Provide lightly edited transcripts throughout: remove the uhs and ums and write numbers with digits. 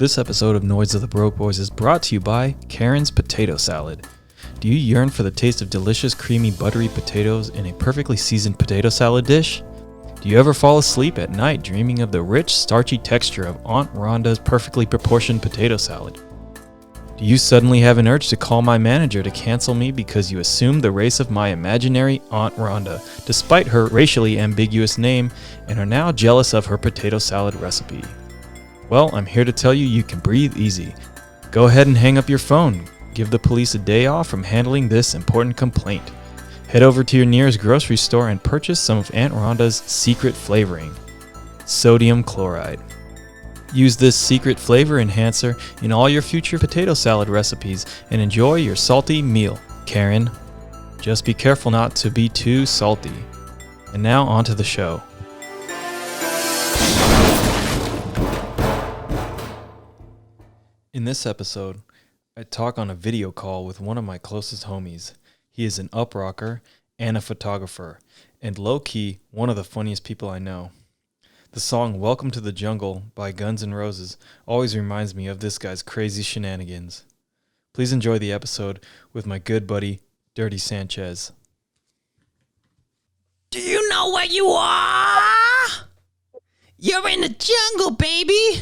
This episode of Noise of the Broke Boys is brought to you by Karen's Potato Salad. Do you yearn for the taste of delicious, creamy, buttery potatoes in a perfectly seasoned potato salad dish? Do you ever fall asleep at night dreaming of the rich, starchy texture of Aunt Rhonda's perfectly proportioned potato salad? Do you suddenly have an urge to call my manager to cancel me because you assumed the race of my imaginary Aunt Rhonda, despite her racially ambiguous name, and are now jealous of her potato salad recipe? Well, I'm here to tell you you can breathe easy. Go ahead and hang up your phone. Give the police a day off from handling this important complaint. Head over to your nearest grocery store and purchase some of Aunt Rhonda's secret flavoring, sodium chloride. Use this secret flavor enhancer in all your future potato salad recipes and enjoy your salty meal, Karen. Just be careful not to be too salty. And now on to the show. In this episode, I talk on a video call with one of my closest homies. He is an up-rocker and a photographer, and low-key, one of the funniest people I know. The song Welcome to the Jungle by Guns N' Roses always reminds me of this guy's crazy shenanigans. Please enjoy the episode with my good buddy, Dirty Sanchez. Do you know where you are? You're in the jungle, baby.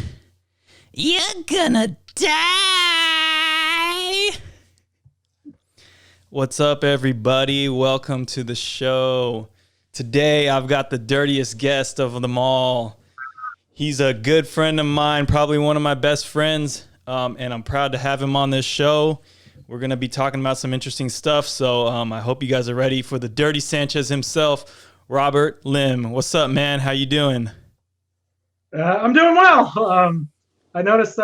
You're gonna die. What's up, everybody? Welcome to the show. Today, I've got the dirtiest guest of them all. He's a good friend of mine, probably one of my best friends, and I'm proud to have him on this show. We're going to be talking about some interesting stuff, so I hope you guys are ready for the Dirty Sanchez himself, Robert Lim. What's up, man? How you doing? I'm doing well. I noticed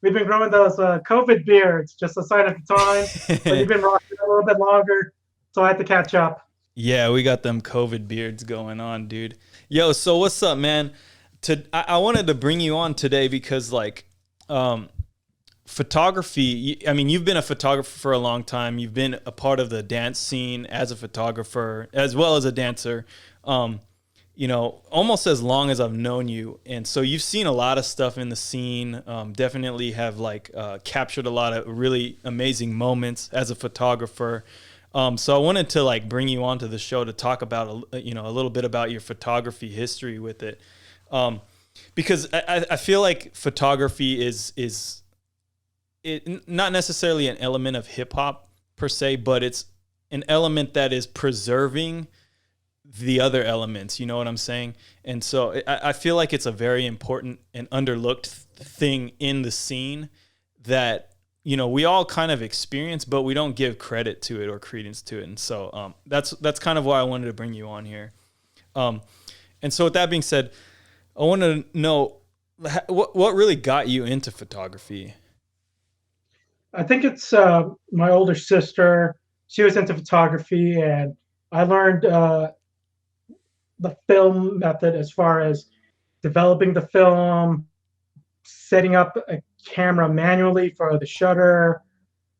we've been growing those COVID beards, just a sign of the time, but you've been rocking it a little bit longer, so I had to catch up. Yeah, we got them COVID beards going on, dude. Yo, so what's up, man? I wanted to bring you on today because, photography, I mean, you've been a photographer for a long time. You've been a part of the dance scene as a photographer, as well as a dancer, almost as long as I've known you. And so you've seen a lot of stuff in the scene, definitely have, captured a lot of really amazing moments as a photographer. So I wanted to bring you onto the show to talk about a little bit about your photography history with it, because I feel like photography is not necessarily an element of hip hop per se, but it's an element that is preserving the other elements. You know what I'm saying? And so I feel like it's a very important and underlooked thing in the scene that we all kind of experience, but we don't give credit to it or credence to it. And so that's kind of why I wanted to bring you on here. And so with that being said, I want to know what really got you into photography. I think it's my older sister. She was into photography, and I learned the film method as far as developing the film, setting up a camera manually for the shutter,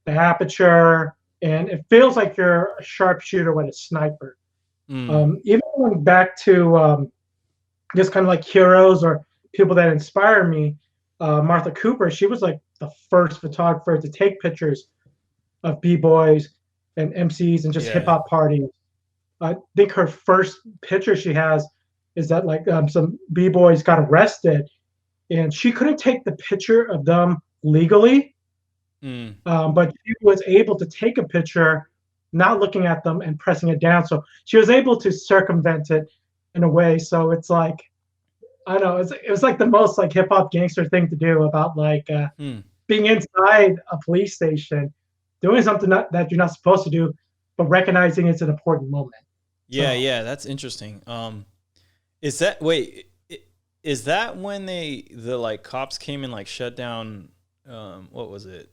the aperture, and it feels like you're a sharpshooter with a sniper. Even going back to just kind of like heroes or people that inspire me, Martha Cooper, she was like the first photographer to take pictures of B-boys and MCs and just hip hop parties. I think her first picture she has is that some B-boys got arrested, and she couldn't take the picture of them legally, but she was able to take a picture, not looking at them and pressing it down. So she was able to circumvent it in a way. So it's like, I don't know, it was like the most hip hop gangster thing to do about being inside a police station, doing something that you're not supposed to do, but recognizing it's an important moment. Yeah, that's interesting. Is that when the cops came and shut down, what was it?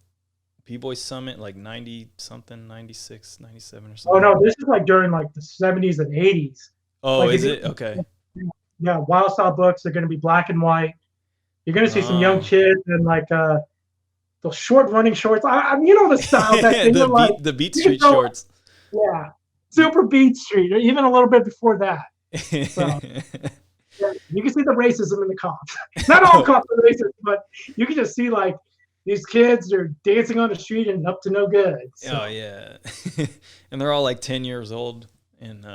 Bboy Summit, 90 something, 96, 97 or something. Oh no, this is during the 70s and 80s. Oh, is it? Okay. Yeah, Wild Style books, they're going to be black and white. You're going to see some young kids in those short running shorts. The style that the Beat Street shorts. Yeah. Super Beat Street, or even a little bit before that. So. You can see the racism in the cops. Not all cops are racist, but you can just see like these kids are dancing on the street and up to no good. So. Oh yeah, and they're all like 10 years old, and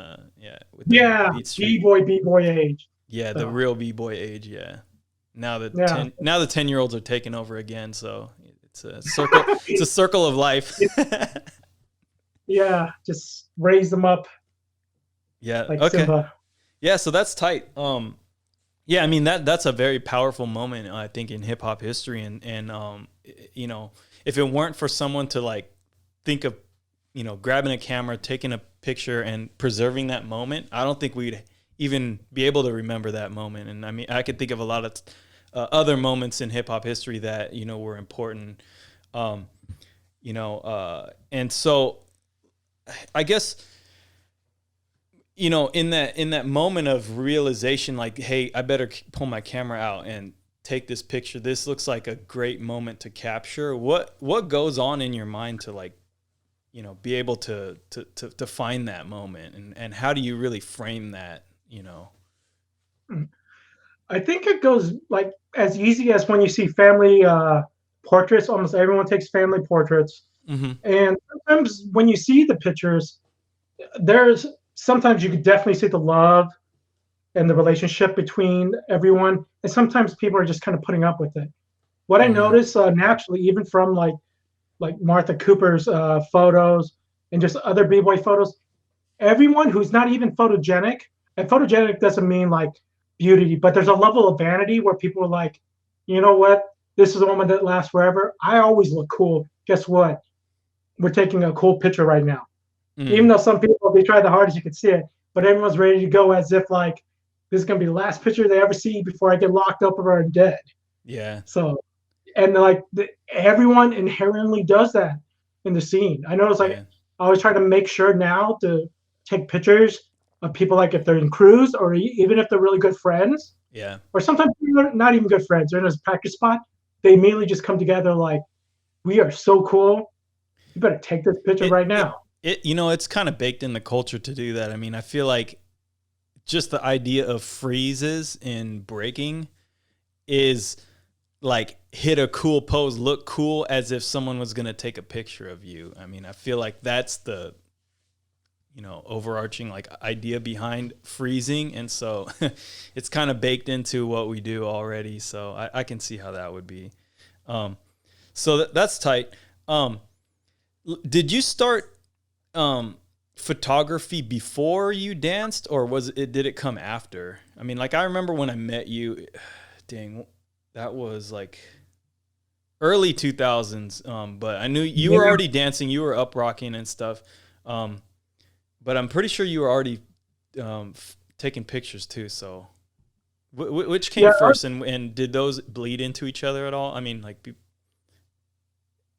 with Yeah, Beat Street. b-boy age. Yeah, So. the real b-boy age. Yeah, now the Yeah. 10-year-olds are taking over again. So it's a circle. It's a circle of life. Yeah, just raise them up. Yeah. Like Okay. Simba. Yeah. So that's tight. Yeah, I mean that's a very powerful moment, I think, in hip hop history, and you know, if it weren't for someone to like think of, you know, grabbing a camera, taking a picture, and preserving that moment, I don't think we'd even be able to remember that moment. And I mean, I could think of a lot of other moments in hip hop history that, you know, were important, you know, and so I guess, you know, in that moment of realization, like, hey, I better pull my camera out and take this picture. This looks like a great moment to capture. What goes on in your mind to, like, you know, be able to find that moment, and how do you really frame that, you know? I think it goes like as easy as when you see family portraits. Almost everyone takes family portraits. Mm-hmm. And sometimes when you see the pictures, sometimes you could definitely see the love and the relationship between everyone. And sometimes people are just kind of putting up with it. What I notice naturally, even from like Martha Cooper's photos and just other b-boy photos, everyone who's not even photogenic, and photogenic doesn't mean like beauty, but there's a level of vanity where people are like, you know what? This is a moment that lasts forever. I always look cool. Guess what? We're taking a cool picture right now. Even though some people, they try the hardest, you can see it, but everyone's ready to go as if like this is gonna be the last picture they ever see before I get locked up or I'm dead. Yeah. So, and like everyone inherently does that in the scene. I notice like I always try to make sure now to take pictures of people, like if they're in crews or even if they're really good friends. Yeah. Or sometimes they're not even good friends. They're in a practice spot. They immediately just come together like, we are so cool. You better take this picture right now. You know, it's kind of baked in the culture to do that. I mean, I feel like just the idea of freezes in breaking is like hit a cool pose, look cool, as if someone was going to take a picture of you. I mean, I feel like that's the, you know, overarching like idea behind freezing. And so it's kind of baked into what we do already. So I can see how that would be. So that's tight. Did you start photography before you danced, or did it come after? I mean, like, I remember when I met you, dang, that was like early 2000s. But I knew you were already dancing, you were up rocking and stuff. But I'm pretty sure you were already taking pictures too. So which came first, and did those bleed into each other at all? I mean, like,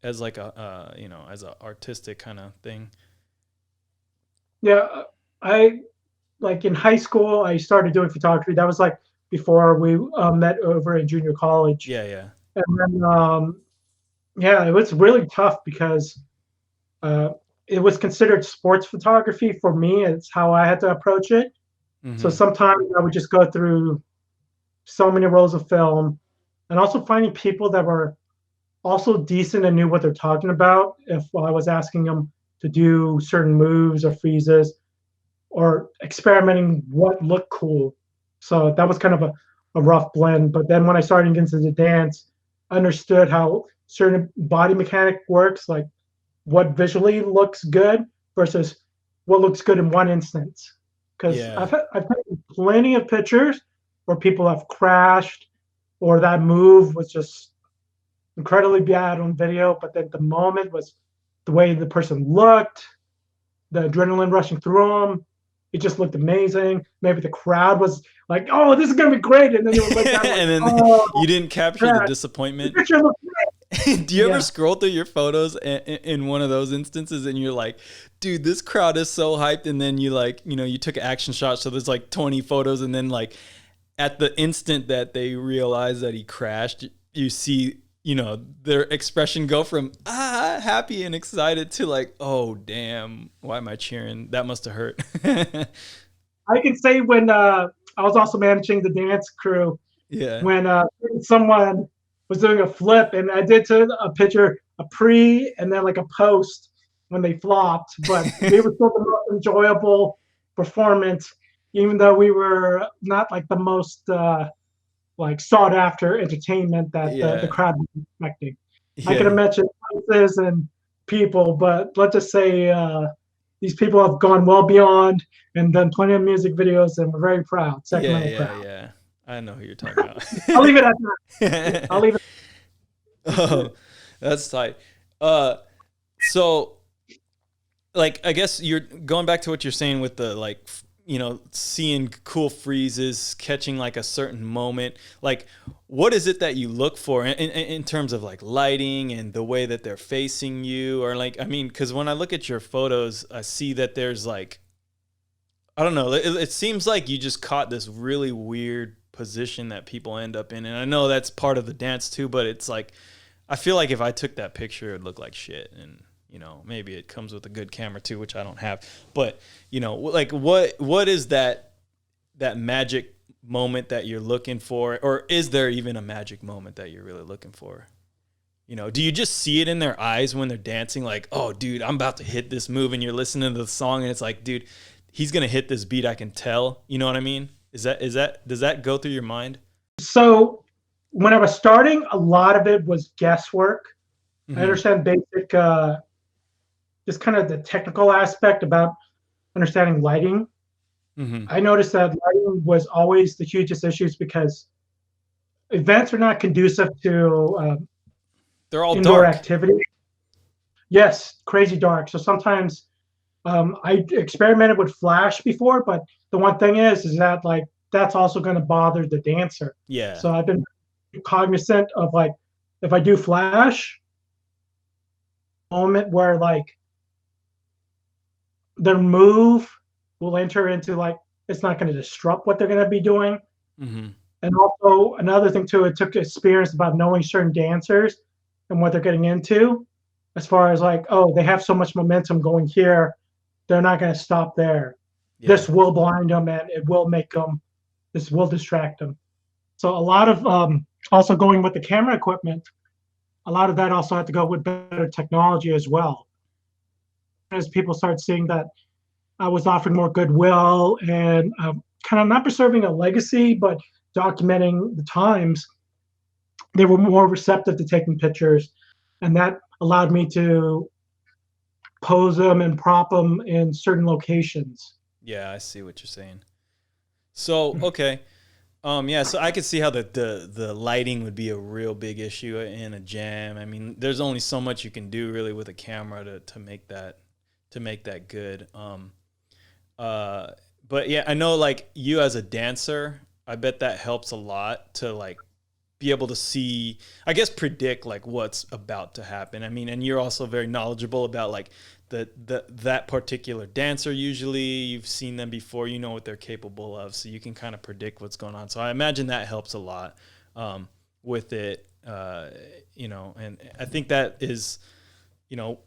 as like a, you know, as an artistic kind of thing. Yeah, I like in high school, I started doing photography. That was like before we met over in junior college. Yeah. And then, it was really tough because it was considered sports photography for me. It's how I had to approach it. Mm-hmm. So sometimes I would just go through so many rolls of film, and also finding people that were also decent and knew what they're talking about. If I was asking them to do certain moves or freezes or experimenting what looked cool. So that was kind of a rough blend. But then when I started getting into the dance, I understood how certain body mechanic works, like what visually looks good versus what looks good in one instance. Because I've taken plenty of pictures where people have crashed or that move was just incredibly bad on video, but then the moment was the way the person looked, the adrenaline rushing through them. It just looked amazing. Maybe the crowd was like, "Oh, this is gonna be great," and then it was like, and then you didn't capture the disappointment. The picture looked great. Do you ever scroll through your photos in one of those instances, and you're like, "Dude, this crowd is so hyped," and then you, like, you know, you took an action shot, so there's like 20 photos, and then like at the instant that they realize that he crashed, you see, you know, their expression go from happy and excited to like, oh damn, why am I cheering? That must have hurt. I can say when I I was also managing the dance crew Yeah. when someone was doing a flip, and I did to a picture a pre and then like a post when they flopped, but we were still the most enjoyable performance, even though we were not like the most like sought after entertainment that the Yeah. crowd was expecting. I Yeah. could have mentioned places and people, but let's just say these people have gone well beyond and done plenty of music videos, and we're very proud. Yeah. Sacramento Yeah. proud. Yeah. I know who you're talking I'll leave it at that. I'll about. leave it. Oh, that's tight. So like I guess you're going back to what you're saying with the like seeing cool freezes, catching like a certain moment. Like what is it that you look for in terms of like lighting and the way that they're facing you, or like I mean, because when I look at your photos, I see that there's like I don't know, it seems like you just caught this really weird position that people end up in, and I know that's part of the dance too, but it's like I feel like if I took that picture, it'd look like shit. And, maybe it comes with a good camera too, which I don't have. But, like what is that magic moment that you're looking for? Or is there even a magic moment that you're really looking for? Do you just see it in their eyes when they're dancing? Like, oh, dude, I'm about to hit this move. And you're listening to the song and it's like, dude, he's going to hit this beat. I can tell. You know what I mean? Does that go through your mind? So when I was starting, a lot of it was guesswork. I understand basic, just kind of the technical aspect about understanding lighting. I noticed that lighting was always the hugest issues because events are not conducive to They're all indoor dark. activity. Yes, crazy dark. So sometimes I experimented with flash before, but the one thing is that like that's also going to bother the dancer. Yeah. So I've been cognizant of like if I do flash, moment where like their move will enter into like it's not going to disrupt what they're going to be doing. And also another thing too, it took experience about knowing certain dancers and what they're getting into, as far as like, oh, they have so much momentum going here, they're not going to stop there. Yeah. This will blind them and it will make them. This will distract them. So a lot of also going with the camera equipment, a lot of that also had to go with better technology as well. As people start seeing that I was offering more goodwill and kind of not preserving a legacy, but documenting the times, they were more receptive to taking pictures. And that allowed me to pose them and prop them in certain locations. Yeah, I see what you're saying. So, okay. Yeah, so I could see how the lighting would be a real big issue in a jam. I mean, there's only so much you can do really with a camera to make that good. But yeah, I know like you as a dancer, I bet that helps a lot to like be able to see, I guess, predict like what's about to happen. I mean, and you're also very knowledgeable about like that particular dancer. Usually you've seen them before, you know what they're capable of, so you can kind of predict what's going on. So I imagine that helps a lot with it, and I think that is,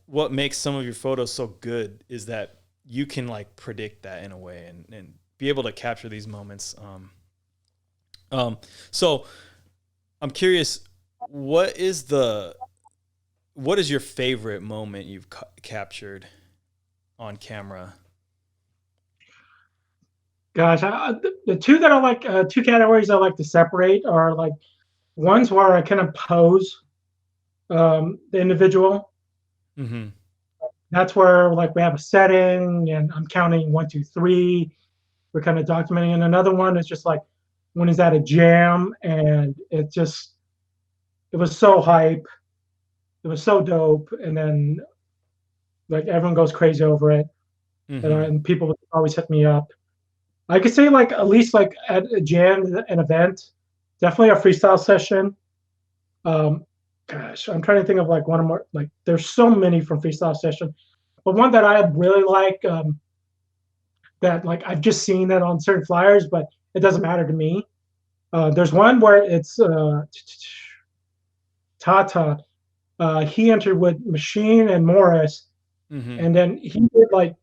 what makes some of your photos so good is that you can like predict that in a way and be able to capture these moments. So I'm curious, what is your favorite moment you've captured on camera? Gosh, the two that I like, two categories I like to separate are like ones where I kind of pose the individual. That's where like we have a setting and I'm counting 1, 2, 3. We're kind of documenting. And another one is just like when he's at a jam and it was so hype. It was so dope. And then like everyone goes crazy over it. And people always hit me up. I could say like at least like at a jam, an event, definitely a freestyle session. Gosh, I'm trying to think of like one of more, like there's so many from freestyle session, but one that I really like, that like I've just seen it on certain flyers, but it doesn't matter to me. There's one where it's Tata. He entered with Machine and Morris, and then he did like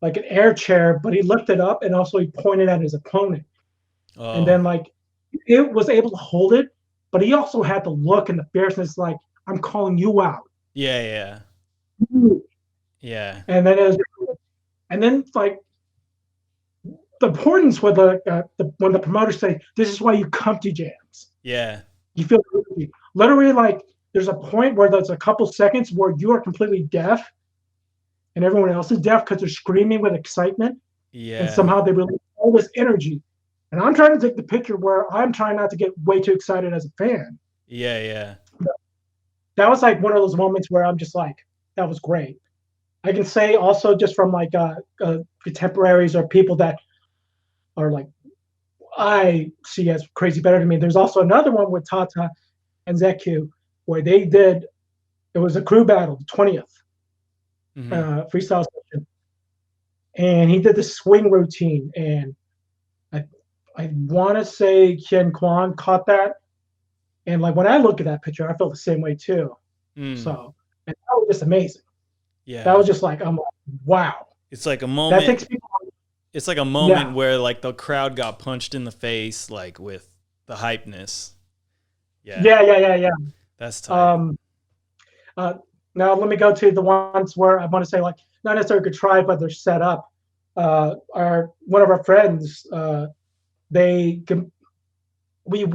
like an air chair, but he lifted up and also he pointed at his opponent. And then Oh, like it was able to hold it, but he also had the look and the fierceness like, I'm calling you out. yeah, yeah, yeah, And then it was, and then like the importance with the when the promoters say this is why you come to jams. yeah, You feel literally like there's a point where there's a couple seconds where you are completely deaf and everyone else is deaf because they're screaming with excitement, and yeah, somehow they release all this energy. And I'm trying to take the picture where I'm trying not to get way too excited as a fan. yeah, yeah. That was like one of those moments where I'm just like, that was great. I can say also just from like contemporaries or people that are like I see as crazy better than me. There's also another one with Tata and Zeku where they did. It was a crew battle, the 20th Hmm. freestyle session, and he did the swing routine. And I I want to say Ken Kwan caught that. And like when I look at that picture, I felt the same way too. Mm, So and that was just amazing. That yeah. was just like I'm like, wow. It's like a That moment. takes people. It's like a moment Yeah, where like the crowd got punched in the face, like with the hypeness. Yeah, yeah. that's tight. Um, uh, now let me go to the ones where I want to say like not necessarily contrived, but they're set up. Our one of our friends, they we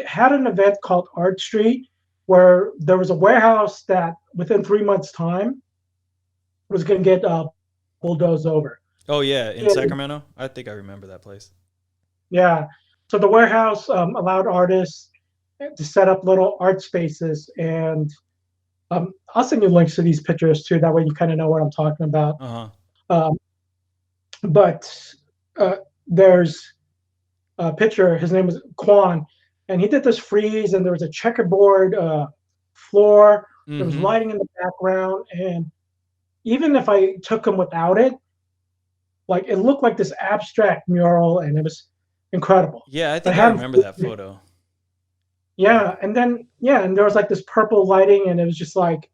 had an event called Art Street where there was a warehouse that within 3 months time was going to get bulldozed over. Oh yeah, in And, Sacramento, I think I remember that place. yeah, so the warehouse allowed artists to set up little art spaces, and I'll send you links to these pictures too. That way you kind of know what I'm talking about. Uh huh. Um, but there's a picture. His name was Quan, and he did this freeze, and there was a checkerboard floor. There was Mm-hmm. lighting in the background, and even if I took him without it, like it looked like this abstract mural, and it was incredible. Yeah, I But think I have remember that photo. Yeah. yeah, and then yeah, and there was like this purple lighting, and it was just like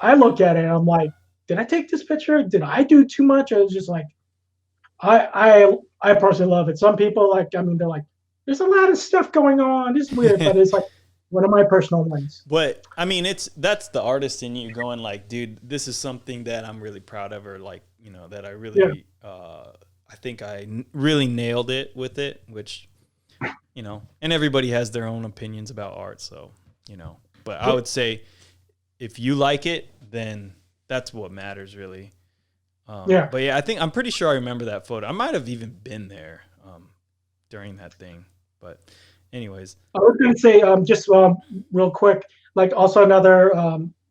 I look at it, and I'm like, did I take this picture? Did I do too much? I was just like, I personally love it. Some people like, I mean, they're like, there's a lot of stuff going on. It's weird, but it's like one of my personal ones. But I mean, that's the artist in you going like, dude, this is something that I'm really proud of, or like, that I Yeah, really, I think really nailed it with it, which, and everybody has their own opinions about art. So, but I would say if you like it, then that's what matters really. yeah. But yeah, I'm pretty sure I remember that photo. I might have even been there, during that thing, but anyways. I was gonna say just real quick, like also another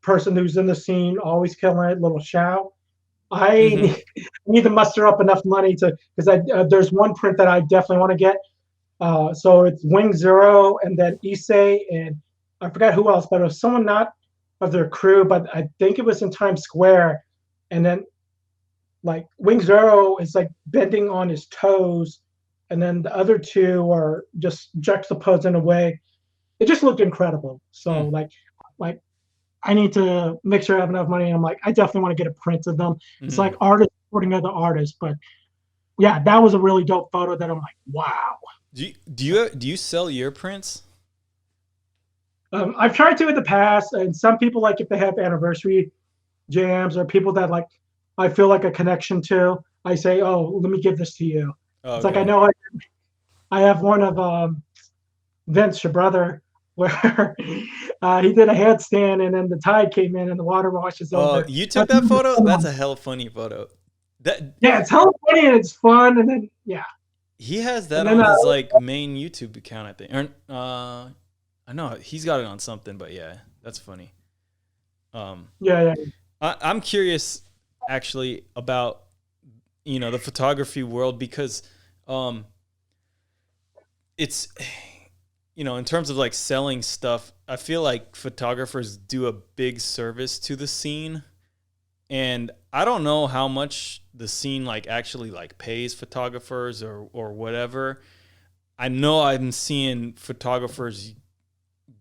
person who's in the scene, always killing it, little Shao. Hmm. I need to muster up enough money to because there's one print that I definitely want to get. So it's Wing Zero and then Issei and I forgot who else, but it was someone not of their crew, but I think it was in Times Square. And then like Wing Zero is like bending on his toes, and then the other two are just juxtaposed in a way. It just looked incredible. So Mm. like I need to make sure I have enough money. And I'm like, I definitely want to get a print of them. It's like Hmm. artists supporting other artists, but yeah, that was a really dope photo that I'm like, wow. Do you sell your prints? I've tried to in the past, and some people like if they have anniversary jams or people that like I feel like a connection to, I say, oh, let me give this to you. Oh, It's like I okay. know I have one of Vince, your brother, where he did a handstand and then the tide came in and the water washes Oh, over. you took That's that another photo? fun That's one. a hell funny photo. That Yeah, it's hella funny and it's fun, and then yeah, he has and that then on his like main YouTube account, I think. Or I know he's got it on something, but yeah, that's funny. Um, yeah, I'm curious actually about the photography world because um, it's in terms of like selling stuff, I feel like photographers do a big service to the scene, and I don't know how much the scene like actually like pays photographers or whatever. I know I'm seeing photographers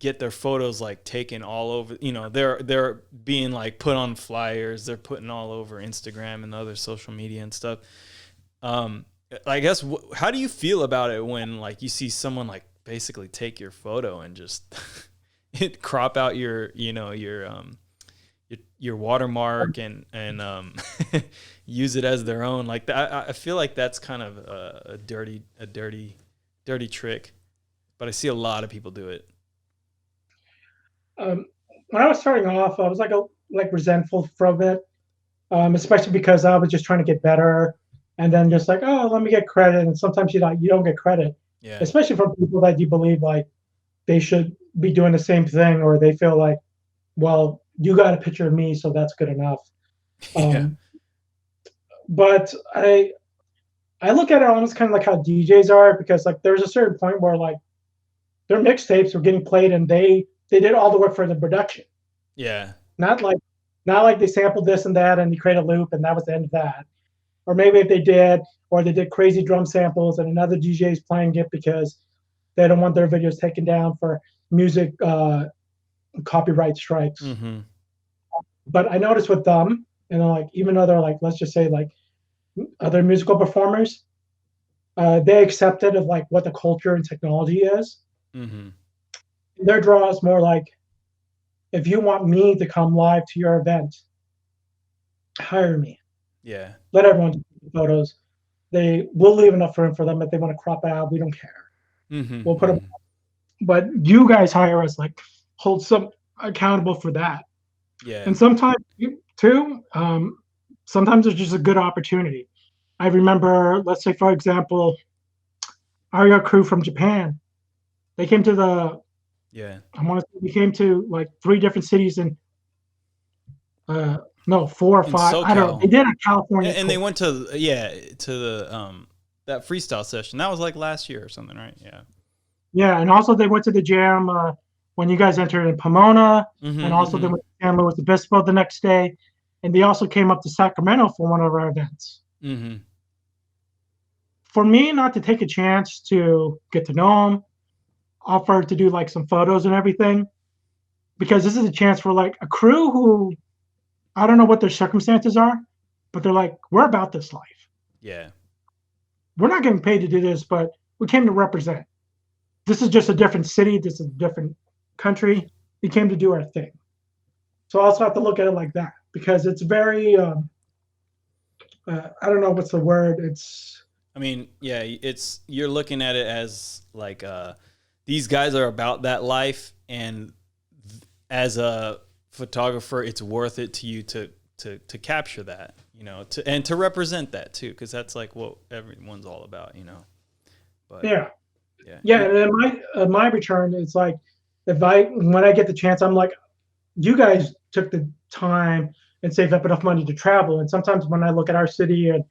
get their photos like taken all over, they're being like put on flyers, they're putting all over Instagram and other social media and stuff. I guess, how do you feel about it when like you see someone like basically take your photo and just crop out your watermark and use it as their own? Like I feel like that's kind of a dirty trick, but I see a lot of people do it. When I was starting off, I was like resentful from it, especially because I was just trying to get better, and then just like, oh, let me get credit, and sometimes you don't get credit, Yeah. especially from people that you believe like they should be doing the same thing, or they feel like, well, you got a picture of me, so that's good enough. Yeah. But I look at it almost kind of like how DJs are, because like there's a certain point where like their mixtapes were getting played and they did all the work for the production. Yeah. Not like they sampled this and that and they create a loop and that was the end of that. Or maybe if they did, or they did crazy drum samples and another DJ is playing it because they don't want their videos taken down for music copyright strikes. Mm-hmm. But I noticed with them, and like even other like, let's just say like other musical performers, they accepted of like what the culture and technology is. Mm-hmm. Their draw is more like, if you want me to come live to your event, hire me. Yeah. Let everyone take photos. We'll leave enough room for them if they want to crop out. We don't care. Mm-hmm. We'll put them. But you guys hire us, like hold some accountable for that. Yeah. And sometimes too, sometimes it's just a good opportunity. I remember, let's say for example, our crew from Japan. They came to we came to like 3 different cities in 4 or 5. SoCal. I don't know. They did a California. And they went to the that freestyle session. That was like last year or something, right? Yeah. Yeah, and also they went to the jam when you guys entered in Pomona, Mm-hmm, and also they went to San Luis Obispo the next day, and they also came up to Sacramento for one of our events. Mm-hmm. For me, not to take a chance to get to know them, offer to do like some photos and everything, because this is a chance for like a crew who, I don't know what their circumstances are, but they're like, we're about this life. Yeah. We're not getting paid to do this, but we came to represent. This is just a different city. This is a different country. We came to do our thing. So I also have to look at it like that, because it's very, I don't know what's the word. I mean, yeah, you're looking at it as like, these guys are about that life, and as a photographer, it's worth it to you to capture that, and to represent that too, because that's like what everyone's all about, But yeah. And then my return is like, when I get the chance, I'm like, you guys took the time and saved up enough money to travel. And sometimes when I look at our city, and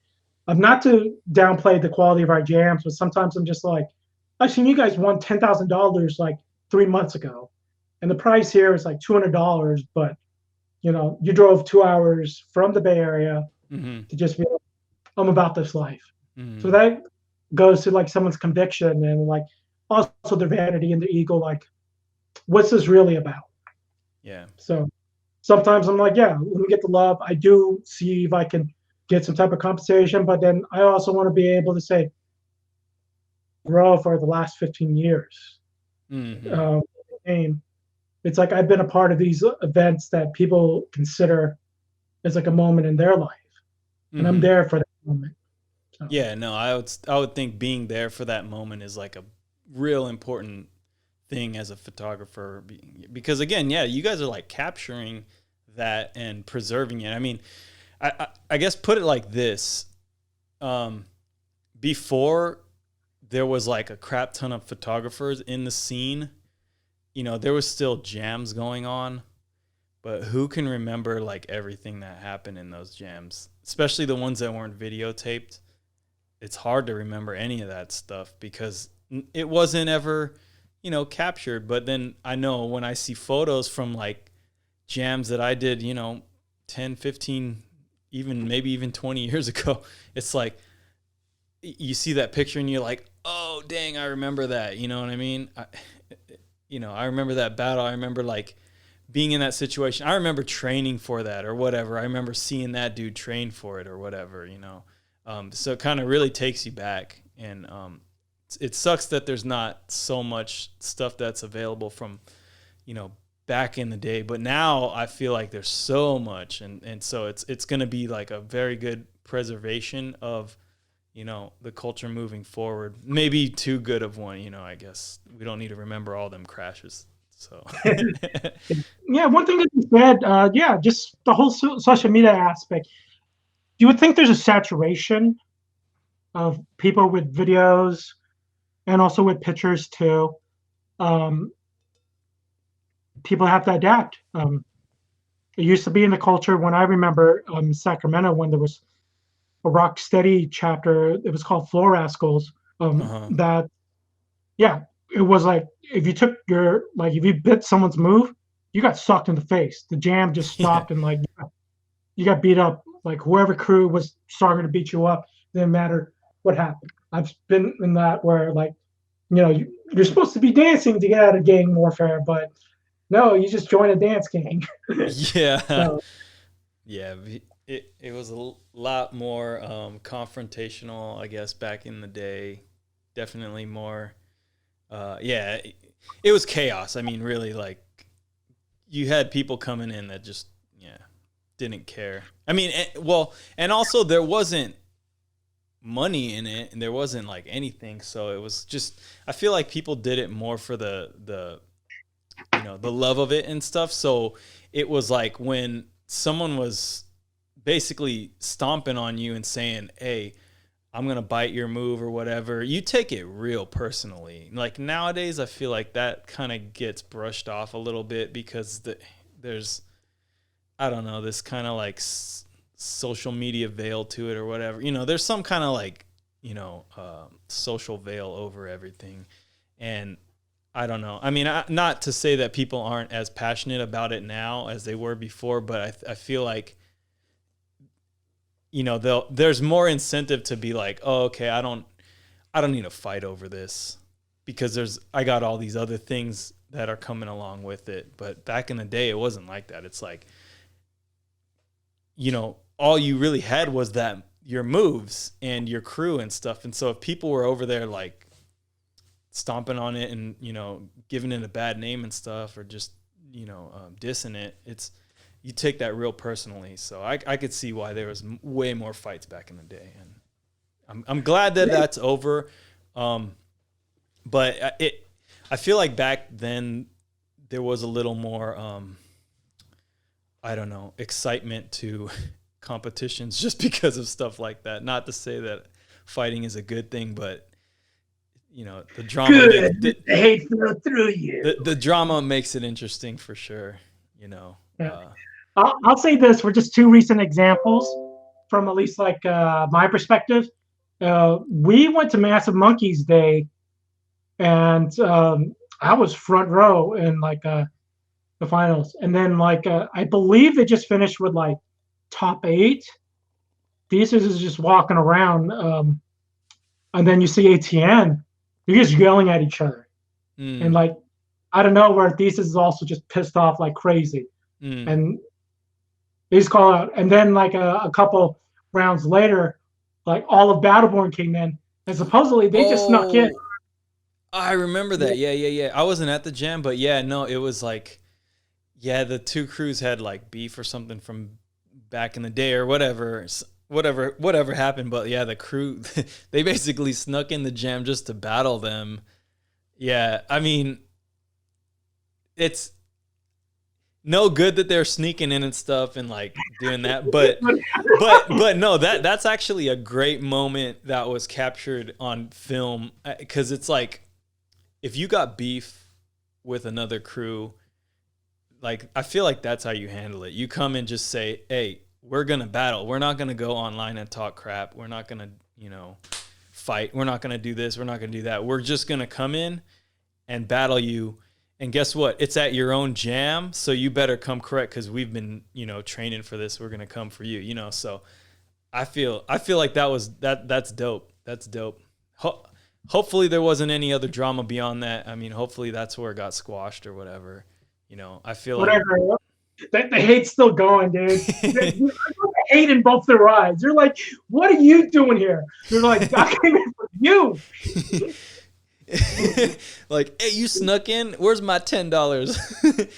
I'm not to downplay the quality of our jams, but sometimes I'm just like, I've seen you guys won $10,000 like 3 months ago, and the price here is like $200. But you drove 2 hours from the Bay Area mm-hmm. to just be like, I'm about this life. Mm-hmm. So that goes to like someone's conviction, and like also their vanity and their ego. Like, what's this really about? Yeah. So sometimes I'm like, yeah, let me get the love. I do see if I can get some type of compensation, but then I also want to be able to say, grow for the last 15 years. Mm-hmm. And it's like I've been a part of these events that people consider as like a moment in their life, and Mm-hmm. I'm there for that moment. So. Yeah, no, I would think being there for that moment is like a real important thing as a photographer, because again, yeah, you guys are like capturing that and preserving it. I mean, I guess put it like this: before there was like a crap ton of photographers in the scene, there was still jams going on, but who can remember like everything that happened in those jams, especially the ones that weren't videotaped? It's hard to remember any of that stuff because it wasn't ever, captured. But then I know when I see photos from like jams that I did, 10, 15, maybe even 20 years ago, it's like you see that picture and you're like, oh, dang, I remember that. You know what I mean? I remember that battle. I remember like being in that situation. I remember training for that or whatever. I remember seeing that dude train for it or whatever, so it kind of really takes you back. And it sucks that there's not so much stuff that's available from, back in the day. But now I feel like there's so much. And so it's going to be like a very good preservation of, the culture moving forward. Maybe too good of one, I guess. We don't need to remember all them crashes. So Yeah, one thing that you said, just the whole social media aspect. You would think there's a saturation of people with videos and also with pictures too. People have to adapt. It used to be in the culture when I remember Sacramento when there was a rock steady chapter. It was called Floor Rascals. That, yeah, it was like if you bit someone's move, you got sucked in the face. The jam just stopped and like you got beat up. Like whoever crew was starting to beat you up, didn't matter what happened. I've been in that where like, you're supposed to be dancing to get out of gang warfare, but no, you just join a dance gang. Yeah. So, yeah. It was a lot more confrontational, I guess, back in the day. Definitely more. It was chaos. I mean, really, like, you had people coming in that just, didn't care. I mean, and also there wasn't money in it, and there wasn't, like, anything. So it was just, I feel like people did it more for the love of it and stuff. So it was like when someone was basically stomping on you and saying, hey, I'm going to bite your move or whatever, you take it real personally. Like nowadays, I feel like that kind of gets brushed off a little bit because there's, I don't know, this kind of like social media veil to it or whatever. There's some kind of like, social veil over everything. And I don't know. I mean, not to say that people aren't as passionate about it now as they were before, but I feel like, there's more incentive to be like, oh, okay, I don't need to fight over this because I got all these other things that are coming along with it. But back in the day, it wasn't like that. It's like, all you really had was that your moves and your crew and stuff. And so if people were over there like stomping on it and, giving it a bad name and stuff or just, dissing it, you take that real personally. So I could see why there was way more fights back in the day. And I'm glad that that's over. But I feel like back then there was a little more, I don't know, excitement to competitions just because of stuff like that. Not to say that fighting is a good thing, but the drama, the hate flow through you. The drama makes it interesting for sure. Yeah. I'll say this for just two recent examples from at least like my perspective. We went to Massive Monkeys Day, and I was front row in like the finals, and then like I believe they just finished with like top 8. These is just walking around, and then you see ATN. They're just yelling at each other, and like I don't know where Thesis is also just pissed off like crazy, and they just call out. And then like a couple rounds later, like all of Battleborn came in, and supposedly they just snuck in. I remember that. Yeah. I wasn't at the jam, but it was like, the two crews had like beef or something from back in the day or whatever happened. But the crew, they basically snuck in the jam just to battle them. Yeah, I mean, it's no good that they're sneaking in and stuff and like doing that, but no, that's actually a great moment that was captured on film, because it's like if you got beef with another crew, like I feel like that's how you handle it. You come and just say, hey, we're gonna battle. We're not gonna go online and talk crap. We're not gonna fight. We're not gonna do this. We're not gonna do that. We're just gonna come in and battle you. And guess what? It's at your own jam, so you better come correct because we've been, training for this. We're gonna come for you, So I feel like that's dope. That's dope. hopefully there wasn't any other drama beyond that. I mean, hopefully that's where it got squashed or whatever. You know, I feel Whatever. The hate's still going, dude. The hate in both their eyes. They're like, "What are you doing here?" They're like, "I came in for you." like, hey, you snuck in. Where's my $10?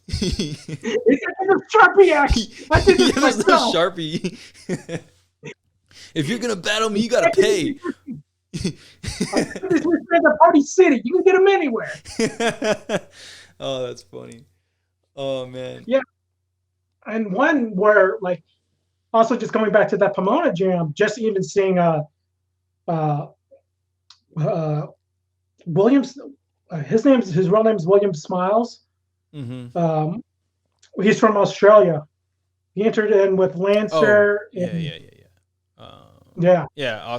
It's a Sharpie act. I did this There's no myself. Sharpie. If you're gonna battle me, you gotta pay. This is a Party City. You can get them anywhere. Oh, that's funny. Oh man. Yeah. And one where, like, also just going back to that Pomona jam, just even seeing Williams, his real name is William Smiles. Mm-hmm. He's from Australia. He entered in with Lancer. Yeah. I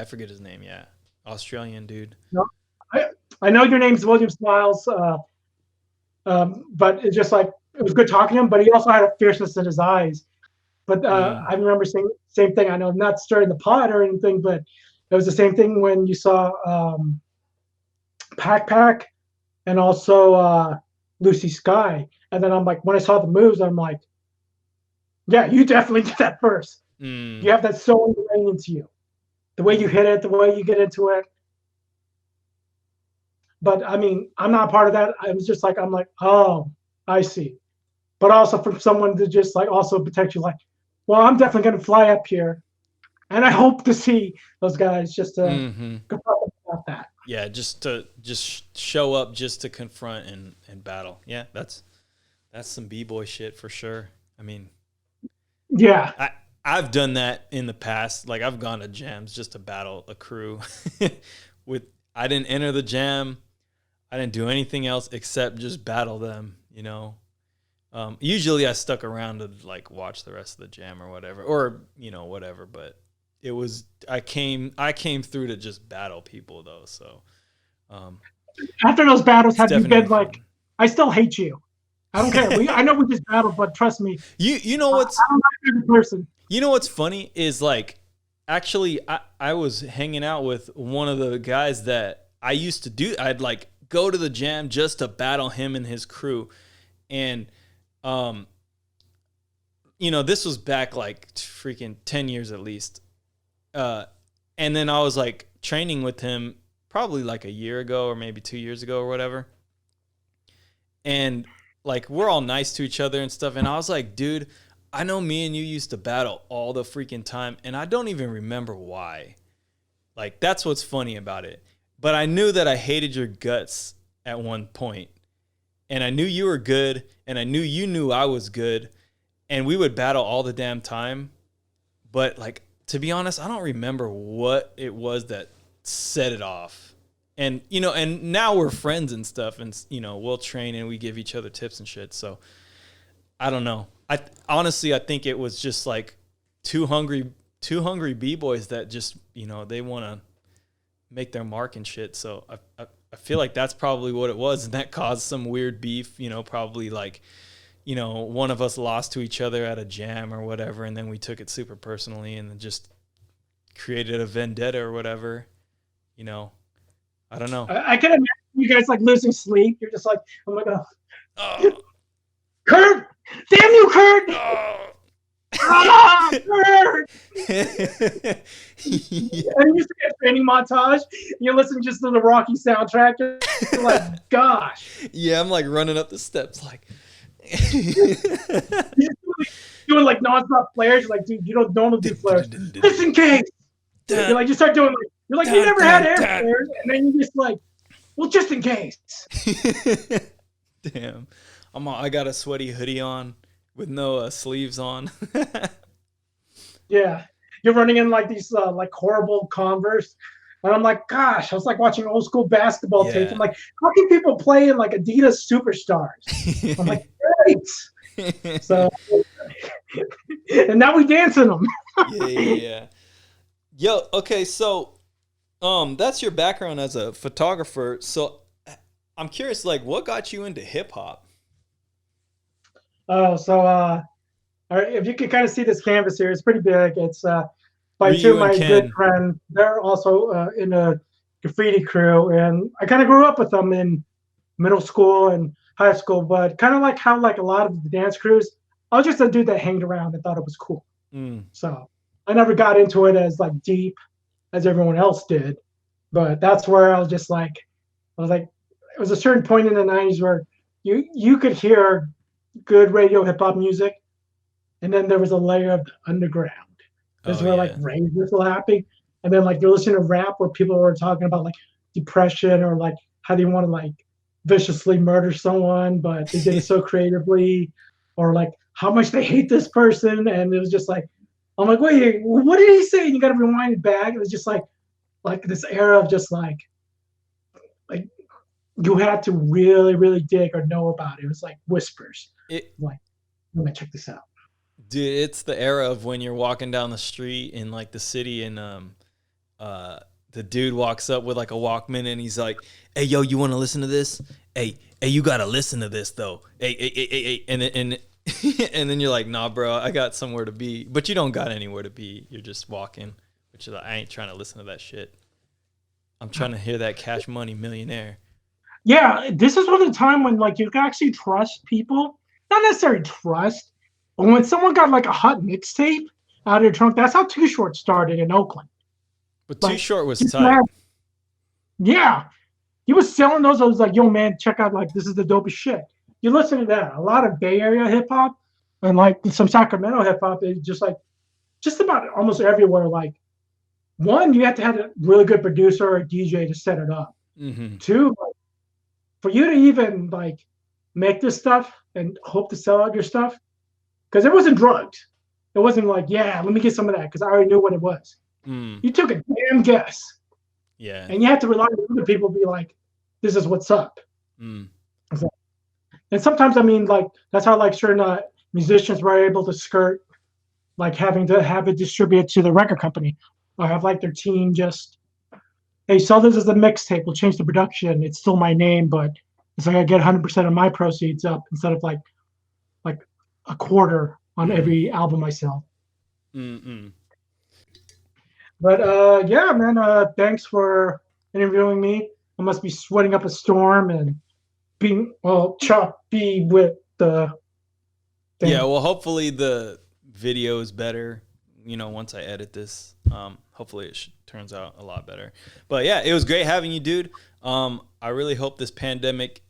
forget his name. Yeah, Australian dude. No, I know your name's William Smiles, but it's just like it was good talking to him. But he also had a fierceness in his eyes. But I remember saying the same thing. I know not stirring the pot or anything, but it was the same thing when you saw Pac and also Lucy Sky. And then I'm like, when I saw the moves, I'm like, yeah, you definitely did that first. You have that so ingrained into you. The way you hit it, the way you get into it. But I mean, I'm not part of that. I was just like, I'm like, oh, I see. But also from someone to just like also protect you, like, well, I'm definitely going to fly up here. And I hope to see those guys just to confront about that. Yeah, just show up just to confront and battle. Yeah, that's some B-boy shit for sure. I mean, yeah, I've done that in the past. Like I've gone to jams just to battle a crew. I didn't enter the jam. I didn't do anything else except just battle them, you know. Usually I stuck around to like watch the rest of the jam or whatever, or you know, whatever, but it was I came through to just battle people though. So after those battles, have you been fun. like, I still hate you? I don't care. I know we just battled, but trust me. You know what's I'm not a good person. You know what's funny is like actually I was hanging out with one of the guys that I used to do. I'd like go to the jam just to battle him and his crew. And you know, this was back like freaking 10 years at least. And then I was like training with him probably like a year ago or maybe 2 years ago or whatever. And like we're all nice to each other and stuff. And I was like, dude, I know me and you used to battle all the freaking time, and I don't even remember why. Like that's what's funny about it. But I knew that I hated your guts at one point. And I knew you were good, and I knew you knew I was good, and we would battle all the damn time. But like, to be honest, I don't remember what it was that set it off. And, you know, and now we're friends and stuff, and, you know, we'll train and we give each other tips and shit. So I don't know. I think it was just like two hungry B-boys that just, you know, they want to make their mark and shit. So I feel like that's probably what it was, and that caused some weird beef, you know, probably like, you know, one of us lost to each other at a jam or whatever, and then we took it super personally and then just created a vendetta or whatever, you know. I don't know. I can imagine you guys like losing sleep. You're just like, oh my God. Oh. Kurt! Damn you, Kurt! Oh. Kurt! And you used to get training montage. You listen just to the Rocky soundtrack. You're like, gosh. Yeah, I'm like running up the steps like. Doing like nonstop flares. You're like, dude, you don't normally do flares. Just in case. You're like, you start doing like, you're like, you never had air flares. And then you just like, well, just in case. Damn. I got a sweaty hoodie on with no sleeves on. Yeah. You're running in like these like horrible Converse. And I'm like, gosh, I was like watching old school basketball tapes. I'm like, how can people play in like Adidas Superstars? I'm like, great. So, and now we dance in them. Yeah. Yo, okay, so that's your background as a photographer. So I'm curious, like, what got you into hip hop? Oh, so all right, if you can kind of see this canvas here, it's pretty big. It's by two of my good friends. They're also into graffiti crew, and I kind of grew up with them in middle school and high school. But kind of like how like a lot of the dance crews, I was just a dude that hanged around and thought it was cool. So I never got into it as like deep as everyone else did. But that's where I was just like, it was a certain point in the '90s where you could hear good radio hip hop music, and then there was a layer of the underground. This is where like raves were still happening, and then like you're listening to rap where people were talking about like depression or like how they want to like viciously murder someone, but they did it so creatively, or like how much they hate this person, and it was just like, I'm like, wait, what did he say? And you got to rewind it back. It was just like this era of just like you had to really, really dig or know about it. It was like whispers. Like, let me check this out. Dude, it's the era of when you're walking down the street in like the city and the dude walks up with like a Walkman and he's like, hey, yo, you want to listen to this? Hey, you got to listen to this though. Hey. And then you're like, nah, bro, I got somewhere to be. But you don't got anywhere to be. You're just walking, which is like, I ain't trying to listen to that shit. I'm trying to hear that Cash Money Millionaire. Yeah, this is one of the time when like you can actually trust people. Not necessarily trust, but when someone got like a hot mixtape out of their trunk, that's how Too Short started in Oakland. But Too Short was tight. Yeah. He was selling those. I was like, yo, man, check out, like, this is the dopest shit. You listen to that. A lot of Bay Area hip hop and like some Sacramento hip hop is just like, just about almost everywhere. Like, one, you have to have a really good producer or a DJ to set it up. Mm-hmm. Two, like, for you to even like make this stuff and hope to sell out your stuff, because it wasn't drugged. It wasn't like, yeah, let me get some of that because I already knew what it was. You took a damn guess. Yeah. And you have to rely on other people to be like, this is what's up. And sometimes, I mean, like, that's how like certain musicians were able to skirt like having to have it distributed to the record company or have like their team just, hey, sell this as a mixtape. We'll change the production. It's still my name, but it's like I get 100% of my proceeds up instead of like a quarter on every album I sell. But yeah, man, thanks for interviewing me. I must be sweating up a storm and being choppy with the thing. Yeah, well, hopefully the video is better, once I edit this. Hopefully it turns out a lot better. But yeah, it was great having you, dude. I really hope this pandemic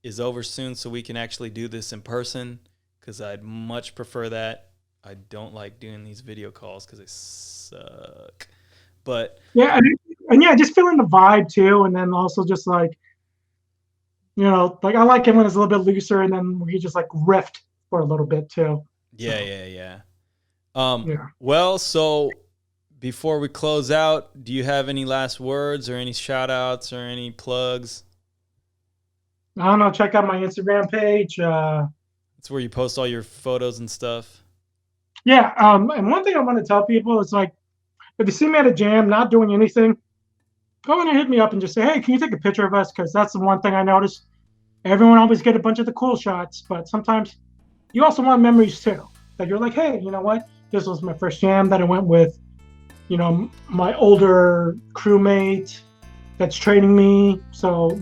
is over soon so we can actually do this in person, because I'd much prefer that. I don't like doing these video calls because they suck. But yeah, and yeah, just feeling the vibe too, and then also just like, like I like it when it's a little bit looser, and then we just like riffed for a little bit too. Yeah. Well, so before we close out, do you have any last words or any shout outs or any plugs? I don't know. Check out my Instagram page. It's where you post all your photos and stuff. Yeah. And one thing I want to tell people is like, if you see me at a jam, not doing anything, go in and hit me up and just say, hey, can you take a picture of us? Because that's the one thing I noticed. Everyone always get a bunch of the cool shots, but sometimes you also want memories too. That you're like, hey, you know what? This was my first jam that I went with, my older crewmate that's training me. So,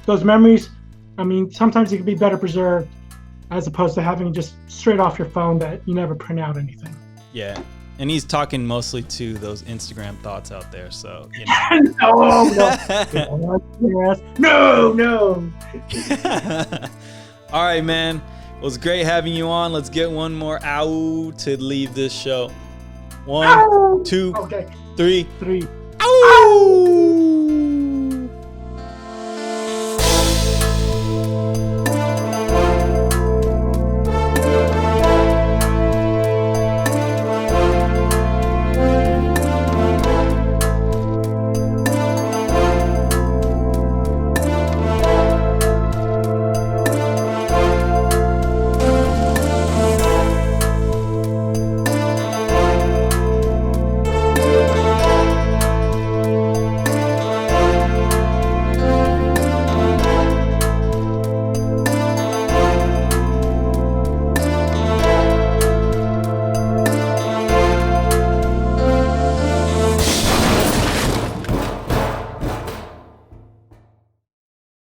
those memories, I mean, sometimes it can be better preserved as opposed to having just straight off your phone that you never print out anything. Yeah. And he's talking mostly to those Instagram thoughts out there. So, No. All right, man. It was great having you on. Let's get one more out to leave this show. 1, 2, 3. Three. Ow!